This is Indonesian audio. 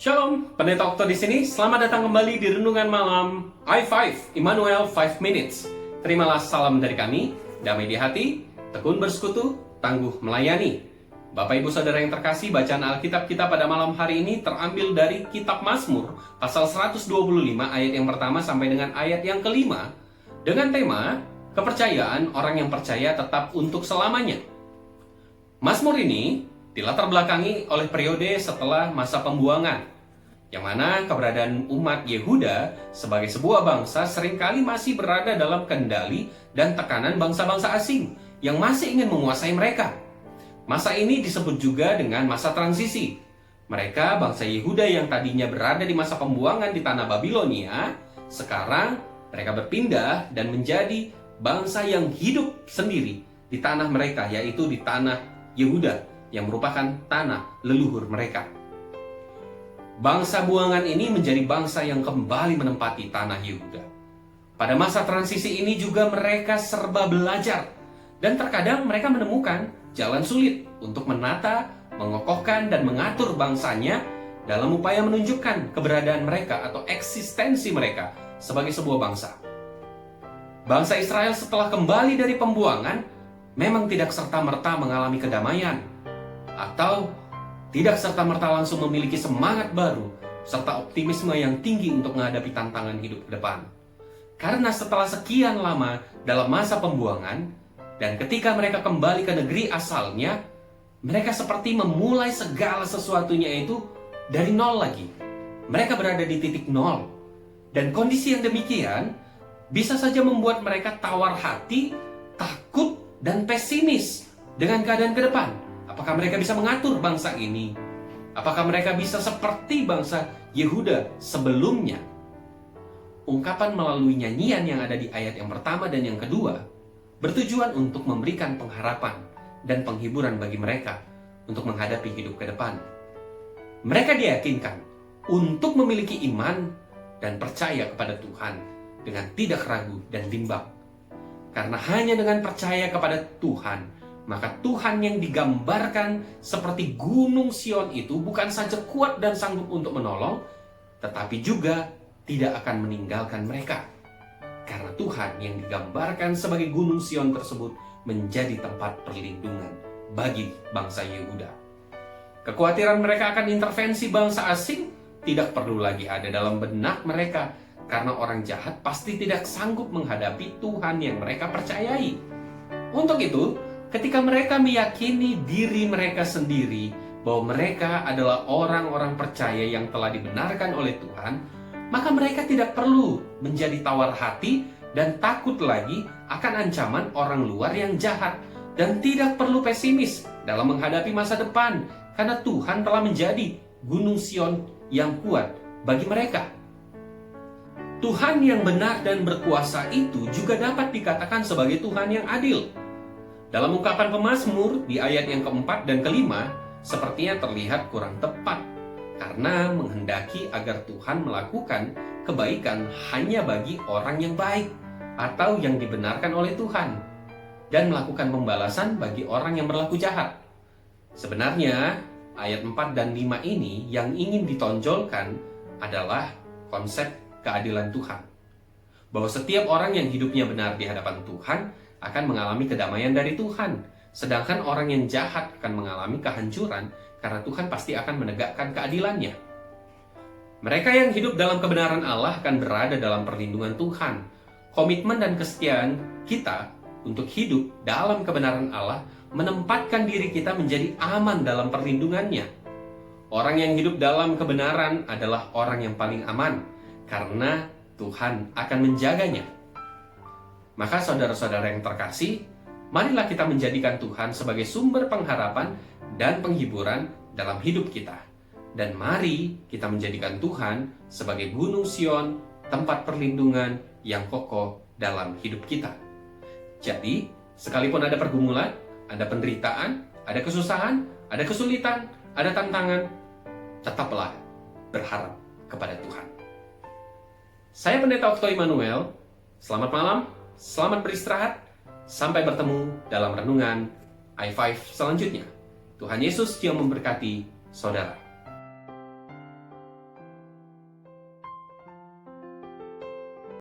Shalom, Pendeta Okto di sini. Selamat datang kembali di Renungan Malam I5, Immanuel 5 Minutes. Terimalah salam dari kami, damai di hati, tekun bersekutu, tangguh melayani. Bapak Ibu Saudara yang terkasih, bacaan Alkitab kita pada malam hari ini terambil dari Kitab Mazmur, pasal 125 ayat yang pertama sampai dengan ayat yang kelima, dengan tema, kepercayaan orang yang percaya tetap untuk selamanya. Mazmur ini dilatar belakangi oleh periode setelah masa pembuangan, yang mana keberadaan umat Yehuda sebagai sebuah bangsa seringkali masih berada dalam kendali dan tekanan bangsa-bangsa asing yang masih ingin menguasai mereka. Masa ini disebut juga dengan masa transisi. Mereka, bangsa Yehuda yang tadinya berada di masa pembuangan di tanah Babilonia, sekarang mereka berpindah dan menjadi bangsa yang hidup sendiri di tanah mereka, yaitu di tanah Yehuda, yang merupakan tanah leluhur mereka. Bangsa buangan ini menjadi bangsa yang kembali menempati tanah Yehuda. Pada masa transisi ini juga mereka serba belajar, dan terkadang mereka menemukan jalan sulit untuk menata, mengokohkan, dan mengatur bangsanya dalam upaya menunjukkan keberadaan mereka atau eksistensi mereka sebagai sebuah bangsa. Bangsa Israel setelah kembali dari pembuangan memang tidak serta-merta mengalami kedamaian, atau tidak serta-merta langsung memiliki semangat baru serta optimisme yang tinggi untuk menghadapi tantangan hidup ke depan. Karena setelah sekian lama dalam masa pembuangan, dan ketika mereka kembali ke negeri asalnya, mereka seperti memulai segala sesuatunya itu dari nol lagi. Mereka berada di titik nol. Dan kondisi yang demikian bisa saja membuat mereka tawar hati, takut, dan pesimis dengan keadaan ke depan. Apakah mereka bisa mengatur bangsa ini? Apakah mereka bisa seperti bangsa Yehuda sebelumnya? Ungkapan melalui nyanyian yang ada di ayat yang pertama dan yang kedua bertujuan untuk memberikan pengharapan dan penghiburan bagi mereka untuk menghadapi hidup ke depan. Mereka diyakinkan untuk memiliki iman dan percaya kepada Tuhan dengan tidak ragu dan bimbang. Karena hanya dengan percaya kepada Tuhan, maka Tuhan yang digambarkan seperti Gunung Sion itu bukan saja kuat dan sanggup untuk menolong, tetapi juga tidak akan meninggalkan mereka. Karena Tuhan yang digambarkan sebagai Gunung Sion tersebut menjadi tempat perlindungan bagi bangsa Yehuda. Kekhawatiran mereka akan intervensi bangsa asing tidak perlu lagi ada dalam benak mereka, karena orang jahat pasti tidak sanggup menghadapi Tuhan yang mereka percayai. Untuk itu, ketika mereka meyakini diri mereka sendiri bahwa mereka adalah orang-orang percaya yang telah dibenarkan oleh Tuhan, maka mereka tidak perlu menjadi tawar hati dan takut lagi akan ancaman orang luar yang jahat, dan tidak perlu pesimis dalam menghadapi masa depan, karena Tuhan telah menjadi Gunung Sion yang kuat bagi mereka. Tuhan yang benar dan berkuasa itu juga dapat dikatakan sebagai Tuhan yang adil. Dalam ungkapan pemazmur di ayat yang keempat dan kelima, sepertinya terlihat kurang tepat, karena menghendaki agar Tuhan melakukan kebaikan hanya bagi orang yang baik atau yang dibenarkan oleh Tuhan, dan melakukan pembalasan bagi orang yang berlaku jahat. Sebenarnya, ayat 4 dan 5 ini yang ingin ditonjolkan adalah konsep keadilan Tuhan. Bahwa setiap orang yang hidupnya benar di hadapan Tuhan akan mengalami kedamaian dari Tuhan, sedangkan orang yang jahat akan mengalami kehancuran karena Tuhan pasti akan menegakkan keadilannya. Mereka yang hidup dalam kebenaran Allah akan berada dalam perlindungan Tuhan. Komitmen dan kesetiaan kita untuk hidup dalam kebenaran Allah menempatkan diri kita menjadi aman dalam perlindungannya. Orang yang hidup dalam kebenaran adalah orang yang paling aman, karena Tuhan akan menjaganya. Maka saudara-saudara yang terkasih, marilah kita menjadikan Tuhan sebagai sumber pengharapan dan penghiburan dalam hidup kita. Dan mari kita menjadikan Tuhan sebagai Gunung Sion, tempat perlindungan yang kokoh dalam hidup kita. Jadi, sekalipun ada pergumulan, ada penderitaan, ada kesusahan, ada kesulitan, ada tantangan, tetaplah berharap kepada Tuhan. Saya Pendeta Okto Immanuel. Selamat malam, selamat beristirahat. Sampai bertemu dalam renungan I5 selanjutnya. Tuhan Yesus yang memberkati saudara.